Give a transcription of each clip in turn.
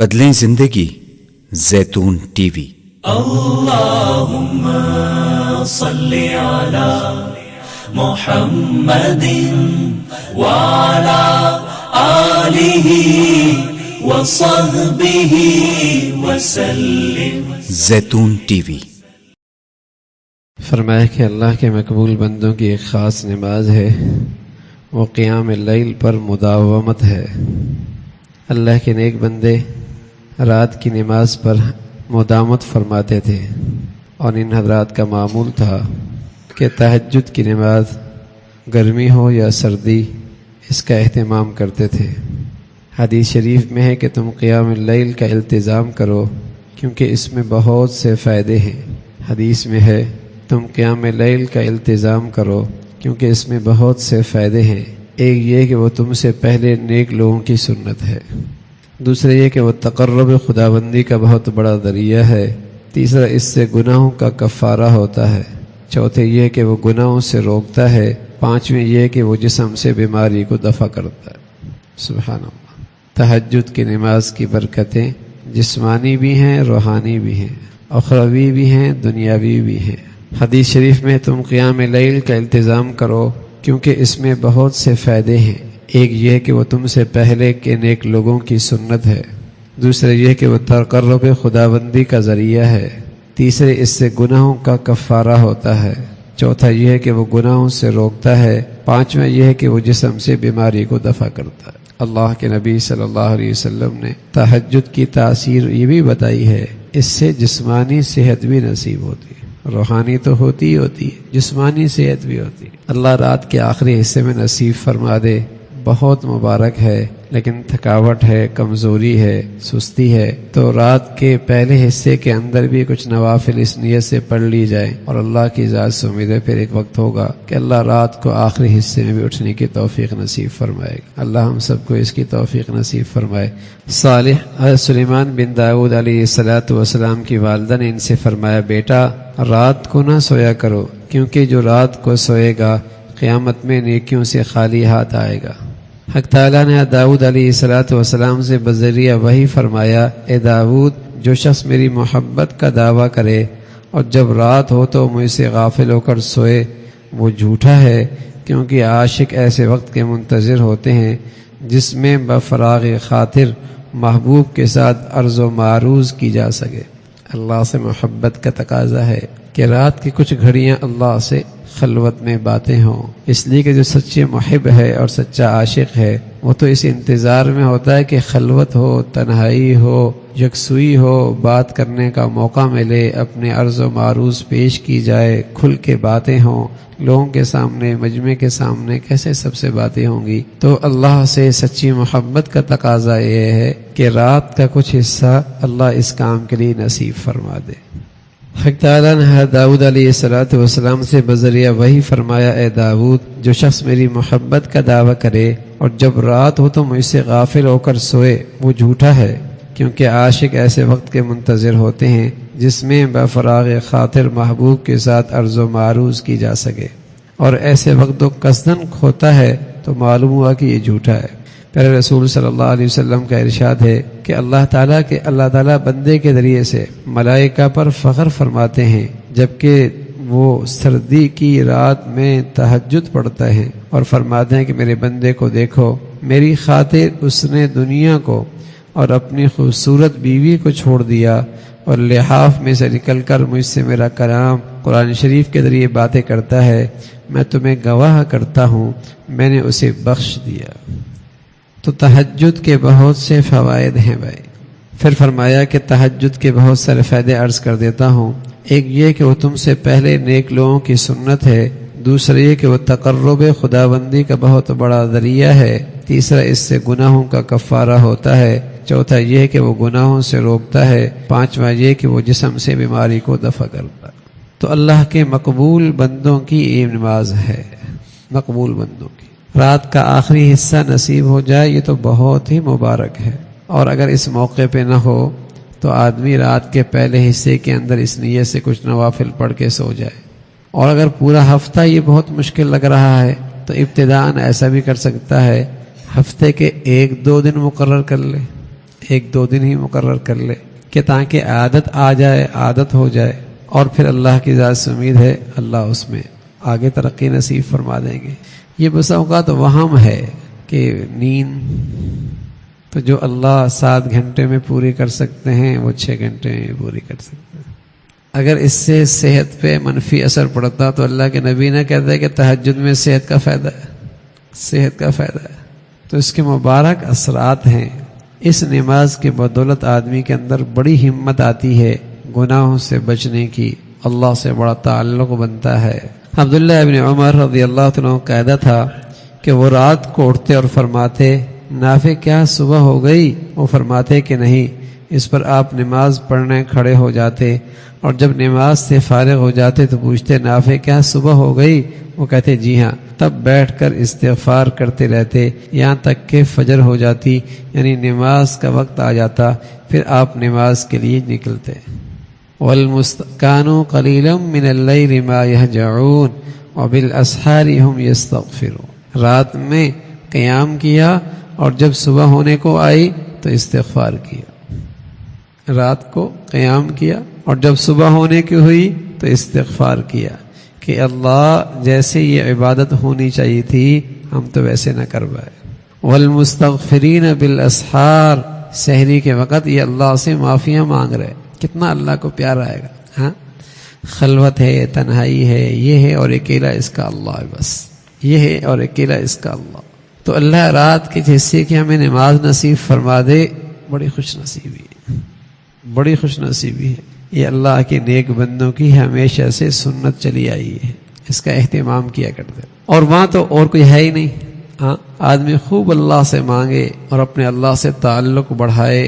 بدلیں زندگی زیتون ٹی وی۔ اللہم صلی علی محمد وعلی آلہ وصحبہ وسلم۔ زیتون ٹی وی۔ فرمایا کہ اللہ کے مقبول بندوں کی ایک خاص نماز ہے، وہ قیام اللیل پر مداومت ہے۔ اللہ کے نیک بندے رات کی نماز پر مداومت فرماتے تھے، اور ان حضرات کا معمول تھا کہ تہجد کی نماز گرمی ہو یا سردی اس کا اہتمام کرتے تھے۔ حدیث شریف میں ہے کہ تم قیام اللیل کا التزام کرو کیونکہ اس میں بہت سے فائدے ہیں۔ حدیث میں ہے تم قیام اللیل کا التزام کرو کیونکہ اس میں بہت سے فائدے ہیں۔ ایک یہ کہ وہ تم سے پہلے نیک لوگوں کی سنت ہے، دوسرا یہ کہ وہ تقرب خداوندی کا بہت بڑا ذریعہ ہے، تیسرا اس سے گناہوں کا کفارہ ہوتا ہے، چوتھے یہ کہ وہ گناہوں سے روکتا ہے، پانچویں یہ کہ وہ جسم سے بیماری کو دفع کرتا ہے۔ سبحان اللہ۔ تہجد کی نماز کی برکتیں جسمانی بھی ہیں، روحانی بھی ہیں، اخروی بھی ہیں، دنیاوی بھی ہیں۔ حدیث شریف میں تم قیام اللیل کا التزام کرو کیونکہ اس میں بہت سے فائدے ہیں۔ ایک یہ کہ وہ تم سے پہلے کے نیک لوگوں کی سنت ہے، دوسرے یہ کہ وہ تقرب خداوندی کا ذریعہ ہے، تیسرے اس سے گناہوں کا کفارہ ہوتا ہے، چوتھا یہ کہ وہ گناہوں سے روکتا ہے، پانچواں یہ کہ وہ جسم سے بیماری کو دفع کرتا ہے۔ اللہ کے نبی صلی اللہ علیہ وسلم نے تہجد کی تاثیر یہ بھی بتائی ہے، اس سے جسمانی صحت بھی نصیب ہوتی ہے، روحانی تو ہوتی ہی ہوتی ہے، جسمانی صحت بھی ہوتی ہے۔ اللہ رات کے آخری حصے میں نصیب فرما دے، بہت مبارک ہے، لیکن تھکاوٹ ہے، کمزوری ہے، سستی ہے، تو رات کے پہلے حصے کے اندر بھی کچھ نوافل اس نیت سے پڑھ لی جائے، اور اللہ کی ذات سے امید ہے پھر ایک وقت ہوگا کہ اللہ رات کو آخری حصے میں بھی اٹھنے کی توفیق نصیب فرمائے گا۔ اللہ ہم سب کو اس کی توفیق نصیب فرمائے۔ صالح حضرت سلیمان بن داؤد علیہ السلام کی والدہ نے ان سے فرمایا، بیٹا رات کو نہ سویا کرو، کیونکہ جو رات کو سوئے گا قیامت میں نیکیوں سے خالی ہاتھ آئے گا۔ حق تعالیٰ نے داؤد علیہ السلام سے بذریعہ وحی فرمایا، اے داؤد، جو شخص میری محبت کا دعویٰ کرے اور جب رات ہو تو مجھ سے غافل ہو کر سوئے، وہ جھوٹا ہے، کیونکہ عاشق ایسے وقت کے منتظر ہوتے ہیں جس میں بفراغ خاطر محبوب کے ساتھ عرض و معروض کی جا سکے۔ اللہ سے محبت کا تقاضا ہے کہ رات کی کچھ گھڑیاں اللہ سے خلوت میں باتیں ہوں، اس لیے کہ جو سچے محب ہے اور سچا عاشق ہے وہ تو اس انتظار میں ہوتا ہے کہ خلوت ہو، تنہائی ہو، یکسوئی ہو، بات کرنے کا موقع ملے، اپنے عرض و معروض پیش کی جائے، کھل کے باتیں ہوں، لوگوں کے سامنے، مجمع کے سامنے کیسے سب سے باتیں ہوں گی۔ تو اللہ سے سچی محبت کا تقاضا یہ ہے کہ رات کا کچھ حصہ اللہ اس کام کے لیے نصیب فرما دے۔ حق تعالیٰ نے داؤد علیہ السلام سے بذریعہ وحی فرمایا، اے داؤد، جو شخص میری محبت کا دعویٰ کرے اور جب رات ہو تو مجھ سے غافل ہو کر سوئے، وہ جھوٹا ہے، کیونکہ عاشق ایسے وقت کے منتظر ہوتے ہیں جس میں بفراغ خاطر محبوب کے ساتھ عرض و معروض کی جا سکے، اور ایسے وقت جو قصدن کھوتا ہے تو معلوم ہوا کہ یہ جھوٹا ہے۔ پیارے رسول صلی اللہ علیہ وسلم کا ارشاد ہے کہ اللہ تعالیٰ بندے کے ذریعے سے ملائکہ پر فخر فرماتے ہیں جبکہ وہ سردی کی رات میں تہجد پڑھتا ہے، اور فرماتے ہیں کہ میرے بندے کو دیکھو، میری خاطر اس نے دنیا کو اور اپنی خوبصورت بیوی کو چھوڑ دیا اور لحاف میں سے نکل کر مجھ سے میرا کلام قرآن شریف کے ذریعے باتیں کرتا ہے، میں تمہیں گواہ کرتا ہوں میں نے اسے بخش دیا۔ تو تہجد کے بہت سے فوائد ہیں بھائی۔ پھر فرمایا کہ تہجد کے بہت سارے فائدے عرض کر دیتا ہوں۔ ایک یہ کہ وہ تم سے پہلے نیک لوگوں کی سنت ہے، دوسرا یہ کہ وہ تقرب خداوندی کا بہت بڑا ذریعہ ہے، تیسرا اس سے گناہوں کا کفارہ ہوتا ہے، چوتھا یہ کہ وہ گناہوں سے روکتا ہے، پانچواں یہ کہ وہ جسم سے بیماری کو دفع کرتا ہے۔ تو اللہ کے مقبول بندوں کی یہ نماز ہے، مقبول بندوں کی۔ رات کا آخری حصہ نصیب ہو جائے یہ تو بہت ہی مبارک ہے، اور اگر اس موقع پہ نہ ہو تو آدمی رات کے پہلے حصے کے اندر اس نیت سے کچھ نوافل پڑھ کے سو جائے، اور اگر پورا ہفتہ یہ بہت مشکل لگ رہا ہے تو ابتداءً ایسا بھی کر سکتا ہے ہفتے کے 1-2 دن مقرر کر لے، ایک دو دن ہی مقرر کر لے کہ تاکہ عادت آ جائے، عادت ہو جائے، اور پھر اللہ کی ذات سے امید ہے اللہ اس میں آگے ترقی نصیب فرما دیں گے۔ یہ بسا اوقات وہم ہے کہ نیند تو جو اللہ 7 گھنٹے میں پوری کر سکتے ہیں وہ 6 گھنٹے میں پوری کر سکتے ہیں۔ اگر اس سے صحت پہ منفی اثر پڑتا تو اللہ کے نبی نے کہتا ہے کہ تہجد میں صحت کا فائدہ ہے، صحت کا فائدہ ہے۔ تو اس کے مبارک اثرات ہیں۔ اس نماز کے بدولت آدمی کے اندر بڑی ہمت آتی ہے گناہوں سے بچنے کی، اللہ سے بڑا تعلق بنتا ہے۔ عبداللہ ابن عمر رضی اللہ عنہ قاعدہ تھا کہ وہ رات کو اٹھتے اور فرماتے نافع کیا صبح ہو گئی؟ وہ فرماتے کہ نہیں۔ اس پر آپ نماز پڑھنے کھڑے ہو جاتے اور جب نماز سے فارغ ہو جاتے تو پوچھتے نافع کیا صبح ہو گئی؟ وہ کہتے جی ہاں۔ تب بیٹھ کر استغفار کرتے رہتے یہاں تک کہ فجر ہو جاتی، یعنی نماز کا وقت آ جاتا، پھر آپ نماز کے لیے نکلتے۔ وَالْمُسْتَكَانُوا قَلِيلًا مِّنَ اللَّيْلِ مَا يَهْجَعُونَ وَبِالْأَسْحَارِ هُمْ يَسْتَغْفِرُونَ۔ رات میں قیام کیا اور جب صبح ہونے کو آئی تو استغفار کیا، رات کو قیام کیا اور جب صبح ہونے کی ہوئی تو استغفار کیا کہ اللہ جیسے یہ عبادت ہونی چاہیے تھی ہم تو ویسے نہ کر پائے۔ والمستغفرین بالاسحار، سحری کے وقت یہ اللہ سے معافیاں مانگ رہے، کتنا اللہ کو پیار آئے گا۔ ہاں، خلوت ہے، تنہائی ہے، یہ ہے اور اکیلا اس کا اللہ ہے، بس یہ ہے اور اکیلا اس کا اللہ۔ تو اللہ رات کے حصے کی ہمیں نماز نصیب فرما دے، بڑی خوش نصیبی ہے، بڑی خوش نصیبی ہے۔ یہ اللہ کے نیک بندوں کی ہمیشہ سے سنت چلی آئی ہے، اس کا اہتمام کیا کرتے، اور وہاں تو اور کوئی ہے ہی نہیں۔ ہاں، آدمی خوب اللہ سے مانگے اور اپنے اللہ سے تعلق بڑھائے۔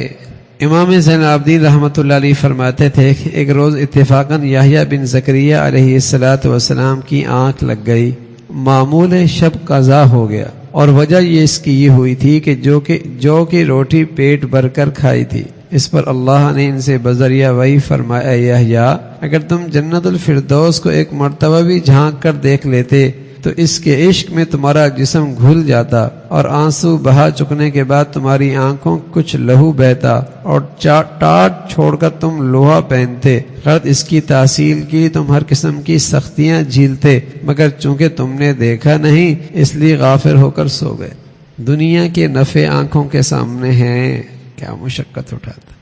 امام زین العابدین رحمۃ اللہ علیہ فرماتے تھے کہ ایک روز اتفاقاً یحییٰ بن زکریہ علیہ السلام کی آنکھ لگ گئی، معمول شب قضا ہو گیا، اور وجہ یہ اس کی یہ ہوئی تھی کہ جو کی روٹی پیٹ بھر کر کھائی تھی۔ اس پر اللہ نے ان سے بذریعہ وحی فرمایا یحییٰ اگر تم جنت الفردوس کو ایک مرتبہ بھی جھانک کر دیکھ لیتے تو اس کے عشق میں تمہارا جسم گھل جاتا اور آنسو بہا چکنے کے بعد تمہاری آنکھوں کچھ لہو بہتا اور ٹاٹ چھوڑ کر تم لوہا پہنتے، غرض اس کی تحصیل کی تم ہر قسم کی سختیاں جھیلتے، مگر چونکہ تم نے دیکھا نہیں اس لیے غافل ہو کر سو گئے۔ دنیا کے نفع آنکھوں کے سامنے ہیں، کیا مشقت اٹھاتا،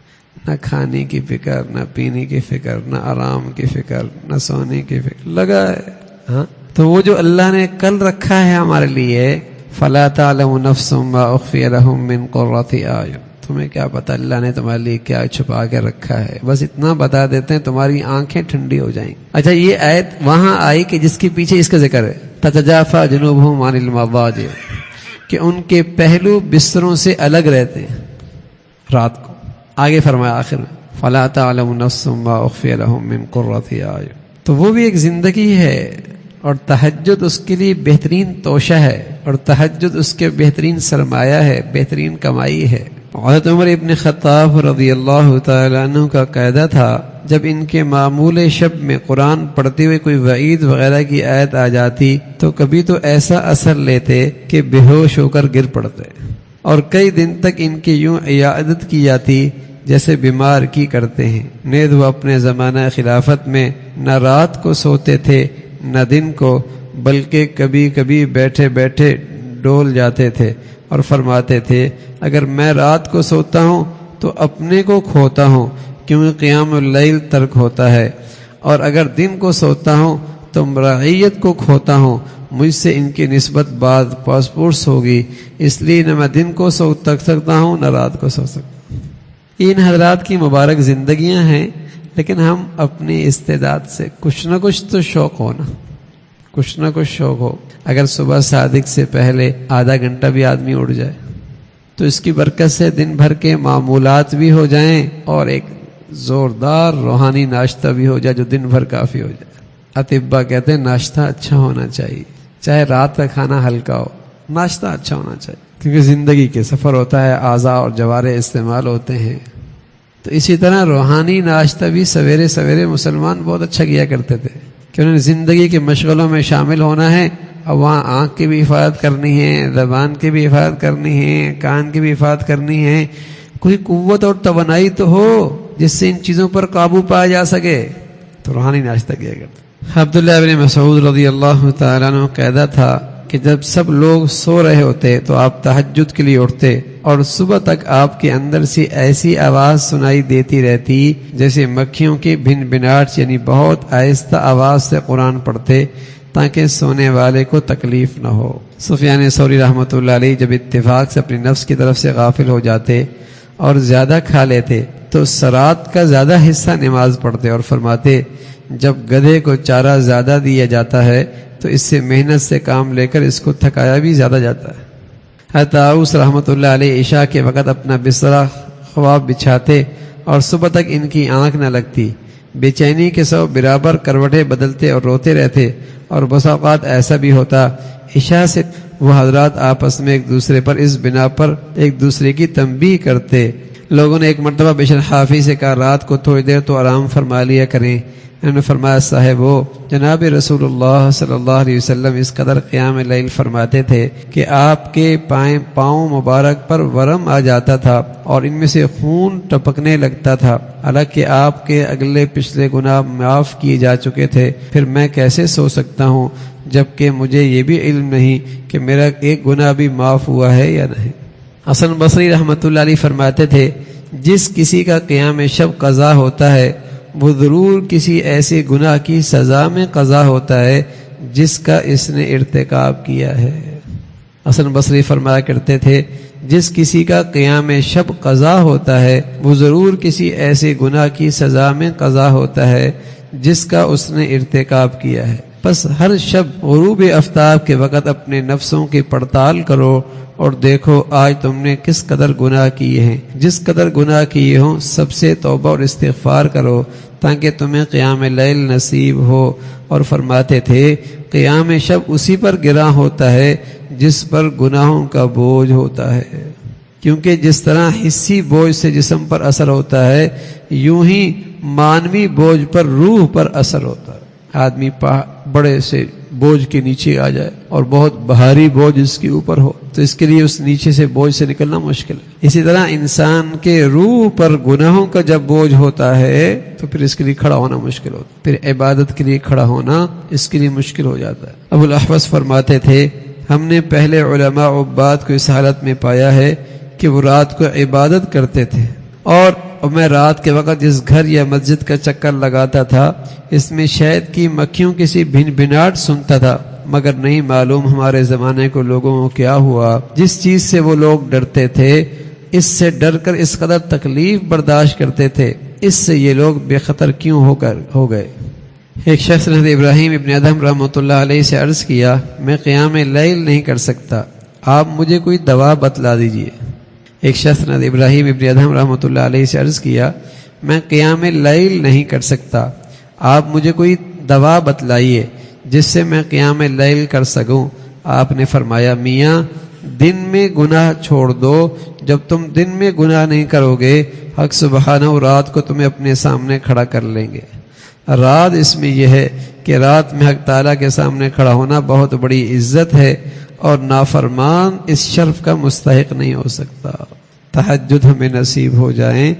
نہ کھانے کی فکر، نہ پینے کی فکر، نہ آرام کی فکر، نہ سونے کی فکر، لگا ہے۔ ہاں، تو وہ جو اللہ نے کل رکھا ہے ہمارے لیے، فَلَا تَعْلَمُ نَفْسٌ مَّا أُخْفِيَ لَهُم مِّن قُرَّةِ أَعْيُنٍ، تمہیں کیا پتہ اللہ نے تمہارے لیے کیا چھپا کے رکھا ہے، بس اتنا بتا دیتے ہیں تمہاری آنکھیں ٹھنڈی ہو جائیں۔ اچھا، یہ آیت وہاں آئی کہ جس کے پیچھے اس کا ذکر ہے، تَتَجَافَىٰ جُنُوبُهُمْ عَنِ الْمَضَاجِعِ، کہ ان کے پہلو بستروں سے الگ رہتے ہیں رات کو۔ آگے فرمایا آخر میں فَلَا تَعْلَمُ نَفْسٌ مَّا أُخْفِيَ لَهُم مِّن قُرَّةِ أَعْيُنٍ، تو وہ بھی ایک زندگی ہے، اور تہجد اس کے لیے بہترین توشہ ہے، اور تہجد اس کے بہترین سرمایہ ہے، بہترین کمائی ہے۔ حضرت عمر ابن خطاب رضی اللہ تعالیٰ عنہ کا قاعدہ تھا جب ان کے معمول شب میں قرآن پڑھتے ہوئے کوئی وعید وغیرہ کی آیت آ جاتی تو کبھی تو ایسا اثر لیتے کہ بے ہوش ہو کر گر پڑتے، اور کئی دن تک ان کی یوں عیادت کی جاتی جیسے بیمار کی کرتے ہیں۔ نیز وہ اپنے زمانہ خلافت میں نہ رات کو سوتے تھے نہ دن کو، بلکہ کبھی کبھی بیٹھے بیٹھے ڈول جاتے تھے اور فرماتے تھے اگر میں رات کو سوتا ہوں تو اپنے کو کھوتا ہوں کیونکہ قیام اللیل ترک ہوتا ہے، اور اگر دن کو سوتا ہوں تو رعیت کو کھوتا ہوں، مجھ سے ان کی نسبت بعد پاسپورٹس ہوگی، اس لیے نہ میں دن کو سو سکتا ہوں نہ رات کو سو سکتا ہوں۔ ان حضرات کی مبارک زندگیاں ہیں، لیکن ہم اپنی استعداد سے کچھ نہ کچھ تو شوق ہونا، کچھ نہ کچھ شوق ہو۔ اگر صبح صادق سے پہلے آدھا گھنٹہ بھی آدمی اٹھ جائے تو اس کی برکت سے دن بھر کے معمولات بھی ہو جائیں اور ایک زوردار روحانی ناشتہ بھی ہو جائے جو دن بھر کافی ہو جائے۔ اطباء کہتے ہیں ناشتہ اچھا ہونا چاہیے، چاہے رات کا کھانا ہلکا ہو، ناشتہ اچھا ہونا چاہیے، کیونکہ زندگی کے سفر ہوتا ہے، اعضاء اور جوارح استعمال ہوتے ہیں۔ تو اسی طرح روحانی ناشتہ بھی سویرے سویرے مسلمان بہت اچھا کیا کرتے تھے کہ انہوں نے زندگی کے مشغلوں میں شامل ہونا ہے، اور وہاں آنکھ کی بھی حفاظت کرنی ہے، زبان کی بھی حفاظت کرنی ہے، کان کی بھی حفاظت کرنی ہے، کوئی قوت اور توانائی تو ہو جس سے ان چیزوں پر قابو پایا جا سکے، تو روحانی ناشتہ کیا کرتے۔ عبداللہ بن مسعود رضی اللہ تعالیٰ عنہ کہتا تھا کہ جب سب لوگ سو رہے ہوتے تو آپ تہجد کے لیے اٹھتے اور صبح تک آپ کے اندر سے ایسی آواز سنائی دیتی رہتی جیسے مکھیوں کی بھن بھناٹ، یعنی بہت آہستہ آواز سے قرآن پڑھتے تاکہ سونے والے کو تکلیف نہ ہو۔ سفیان ثوری رحمۃ اللہ علیہ جب اتفاق سے اپنی نفس کی طرف سے غافل ہو جاتے اور زیادہ کھا لیتے تو سرات کا زیادہ حصہ نماز پڑھتے اور فرماتے جب گدھے کو چارہ زیادہ دیا جاتا ہے تو اس سے محنت سے کام لے کر اس کو تھکایا بھی زیادہ جاتا ہے۔ حضرت طاؤس رحمۃ اللہ علیہ عشاء کے وقت اپنا بستر خواب بچھاتے اور صبح تک ان کی آنکھ نہ لگتی، بے چینی کے سو برابر کروٹیں بدلتے اور روتے رہتے، اور بس اوقات ایسا بھی ہوتا عشاء سے وہ حضرات آپس میں ایک دوسرے پر اس بنا پر ایک دوسرے کی تنبیہ کرتے۔ لوگوں نے ایک مرتبہ بشر حافی سے کہا رات کو تھوڑی دیر تو آرام فرما لیا کریں۔ انہوں نے فرمایا صاحب جناب رسول اللہ صلی اللہ علیہ وسلم اس قدر قیام لیل فرماتے تھے کہ آپ کے پاؤں مبارک پر ورم آ جاتا تھا اور ان میں سے خون ٹپکنے لگتا تھا، حالانکہ آپ کے اگلے پچھلے گناہ معاف کیے جا چکے تھے، پھر میں کیسے سو سکتا ہوں جبکہ مجھے یہ بھی علم نہیں کہ میرا ایک گناہ بھی معاف ہوا ہے یا نہیں۔ حسن بصری رحمۃ اللہ علیہ فرماتے تھے جس کسی کا قیام شب قضا ہوتا ہے وہ ضرور کسی ایسے گناہ کی سزا میں قضا ہوتا ہے جس کا اس نے ارتکاب کیا ہے۔ حسن بصری فرمایا کرتے تھے جس کسی کا قیام شب قضا ہوتا ہے وہ ضرور کسی ایسے گناہ کی سزا میں قضا ہوتا ہے جس کا اس نے ارتکاب کیا ہے۔ بس ہر شب غروب آفتاب کے وقت اپنے نفسوں کی پڑتال کرو اور دیکھو آج تم نے کس قدر گناہ کیے ہیں، جس قدر گناہ کیے ہوں سب سے توبہ اور استغفار کرو تاکہ تمہیں قیام لیل نصیب ہو۔ اور فرماتے تھے قیام شب اسی پر گراں ہوتا ہے جس پر گناہوں کا بوجھ ہوتا ہے، کیونکہ جس طرح حسی بوجھ سے جسم پر اثر ہوتا ہے یوں ہی مانوی بوجھ پر روح پر اثر ہوتا ہے۔ آدمی بڑے سے بوجھ کے نیچے آ جائے اور بہت بھاری بوجھ اس کے اوپر ہو تو اس کے لیے اس نیچے سے بوجھ سے نکلنا مشکل ہے۔ اسی طرح انسان کے روح پر گناہوں کا جب بوجھ ہوتا ہے تو پھر اس کے لیے کھڑا ہونا مشکل ہوتا ہے، پھر عبادت کے لیے کھڑا ہونا اس کے لیے مشکل ہو جاتا ہے۔ ابو الاحوص فرماتے تھے ہم نے پہلے علماء عباد کو اس حالت میں پایا ہے کہ وہ رات کو عبادت کرتے تھے، اور میں رات کے وقت جس گھر یا مسجد کا چکر لگاتا تھا اس میں شہد کی مکھیوں کی سی بھن بھناٹ سنتا تھا، مگر نہیں معلوم ہمارے زمانے کو لوگوں کو کیا ہوا، جس چیز سے وہ لوگ ڈرتے تھے اس سے ڈر کر اس قدر تکلیف برداشت کرتے تھے، اس سے یہ لوگ بے خطر کیوں ہو گئے۔ ایک شخص نے ابراہیم ابن ادہم رحمۃ اللہ علیہ سے عرض کیا میں قیام لیل نہیں کر سکتا، آپ مجھے کوئی دوا بتلا دیجئے۔ ایک شخص نے ابراہیم ابن ادہم رحمۃ اللہ علیہ سے عرض کیا میں قیام لیل نہیں کر سکتا، آپ مجھے کوئی دوا بتلائیے جس سے میں قیام لیل کر سکوں۔ آپ نے فرمایا میاں دن میں گناہ چھوڑ دو، جب تم دن میں گناہ نہیں کرو گے حق سبحانہ رات کو تمہیں اپنے سامنے کھڑا کر لیں گے۔ رات اس میں یہ ہے کہ رات میں حق تعالیٰ کے سامنے کھڑا ہونا بہت بڑی عزت ہے اور نافرمان اس شرف کا مستحق نہیں ہو سکتا۔ تہجد ہمیں نصیب ہو جائیں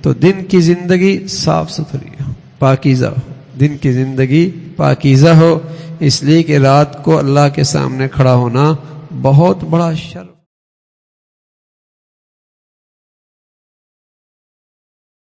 تو دن کی زندگی صاف ستھری ہو، پاکیزہ ہو، دن کی زندگی پاکیزہ ہو، اس لیے کہ رات کو اللہ کے سامنے کھڑا ہونا بہت بڑا شرف